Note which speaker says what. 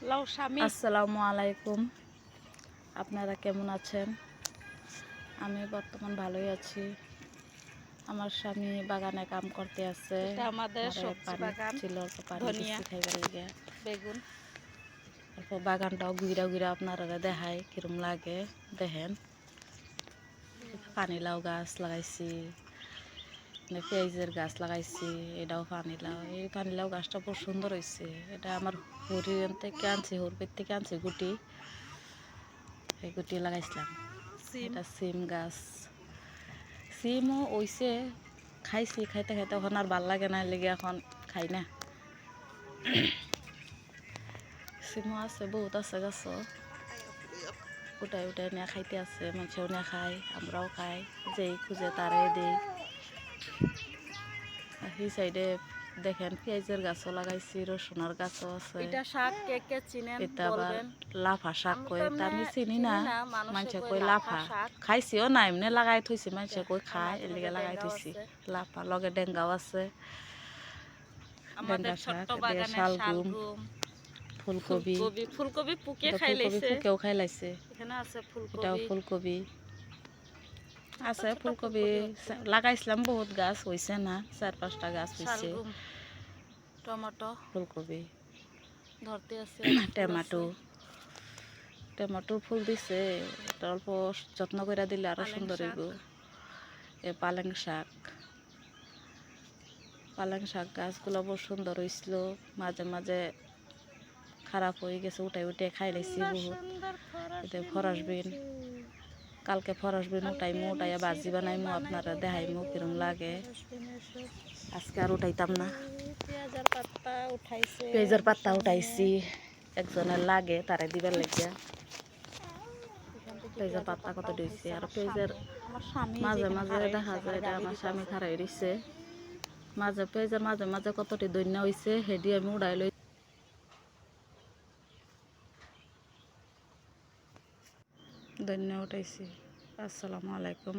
Speaker 1: আসসালামু আলাইকুম। আপনারা কেমন আছেন? আমি বর্তমান ভালোই আছি। আমার স্বামী বাগানে কাম করতে আছে।
Speaker 2: আমাদের সবজি বাগান,
Speaker 1: ছিল অল্প পানি
Speaker 2: ধনিয়া,
Speaker 1: দিচ্ছি খাইবার লিগে।
Speaker 2: বেগুন।
Speaker 1: অল্প বাগানটাও ঘুরা ঘুরা আপনারা দেখাই কিরম লাগে দেখেন। পানিলাও গাছ লাগাইছি, পেঁয়াজের গাছ লাগাইছি, এটাও পানিলাও। এই পানিলাও গাছটা খুব সুন্দর হয়েছে। এটা আমার হরিণ থেকে আনছি, হরপের থেকে আনছি গুটি। এই গুটি লাগাইছিলাম। এটা সিম গাছ, সিমও ওইছে খাইছি, খাইতে খাইতে এখন আর ভাল লাগে না, লেগে এখন খাই না। সিমও আছে, বহুত আছে গাছ, উঠাই উঠাই নিয়ে খাইতে আছে, মানুষেও নিয়ে খায়, আমরাও খাই, যেই খুঁজে তারে দিই। সেই সাইডে দেখেন পেঁয়াজের গাছও লাগাইছি, রসুনের গাছও আছে।
Speaker 2: এটা শাক কে কে চিনেন
Speaker 1: এটা আবার
Speaker 2: বলবেন।
Speaker 1: লাফা শাক কয়, তা আমি চিনি না। মানুষে কই
Speaker 2: লাফা
Speaker 1: লাফা,
Speaker 2: শাক।
Speaker 1: খাইছিও না, এমনি লাগাই থইছি, মানুষে কই খায়, এর লিগে লাগাই
Speaker 2: ডেঙ্গাও
Speaker 1: থইছি।
Speaker 2: আছে।
Speaker 1: লাফা লগে ডেঙ্গাও আছে,
Speaker 2: আমাদের
Speaker 1: ডেঙ্গা শাক,
Speaker 2: ছোট্ট
Speaker 1: এদিকে
Speaker 2: বাগানে
Speaker 1: শালগুম,
Speaker 2: শালগম,
Speaker 1: ফুলকপি।
Speaker 2: ফুলকপি পুকে
Speaker 1: এটা ফুলকপি
Speaker 2: খাইলাইছে।
Speaker 1: পুকেও খাইলাইছে।
Speaker 2: এখানে আছে
Speaker 1: এটাও
Speaker 2: ফুলকপি,
Speaker 1: ফুলকপি
Speaker 2: ছোট
Speaker 1: আছে।
Speaker 2: ছোট
Speaker 1: ফুলকপি
Speaker 2: হচ্ছে।
Speaker 1: লাগাইছিলাম, বহুত গাছ হইছে না, 4-5টা গাছ হইছে।
Speaker 2: শালগম, টমেটো
Speaker 1: ফুলকপি,
Speaker 2: ধরতে আছে,
Speaker 1: টমেটো, টমেটোর ফুল দিছে। এটা অল্প যত্ন করে দিলে আরো
Speaker 2: পালেং
Speaker 1: সুন্দর
Speaker 2: শাক।
Speaker 1: হইব। এ পালেং শাক, পালেং শাক গাছগুলো বহু সুন্দর হয়েছিল, মাঝে মাঝে খারাপ হয়ে গেছে, উঠাই উঠে খাই লাইছি বহুত। এতে ফরাস বিন, কালকে ফরাস বিন উঠাইমু, উঠাইয়া বাজি বানাইমু, আপনারা দেখাইমু কিরম লাগে। আজকে আর উঠাইতাম না। পেঁয়াজের পাতা উঠাইছি, একজনের লাগে তারে দিবার লাগিয়া। পেঁয়াজের পাতা কত দিয়েছি, আর পেঁয়াজের মাঝে মাঝে দেখা যায় এটা আমার স্বামী খারাই দিছে। মাঝে পেঁয়াজের মাঝে মাঝে কতটি দৈন্য হয়েছে, হেডি আমি উড়াই লই। দৈন্য উঠাইছি। আসসালামু আলাইকুম।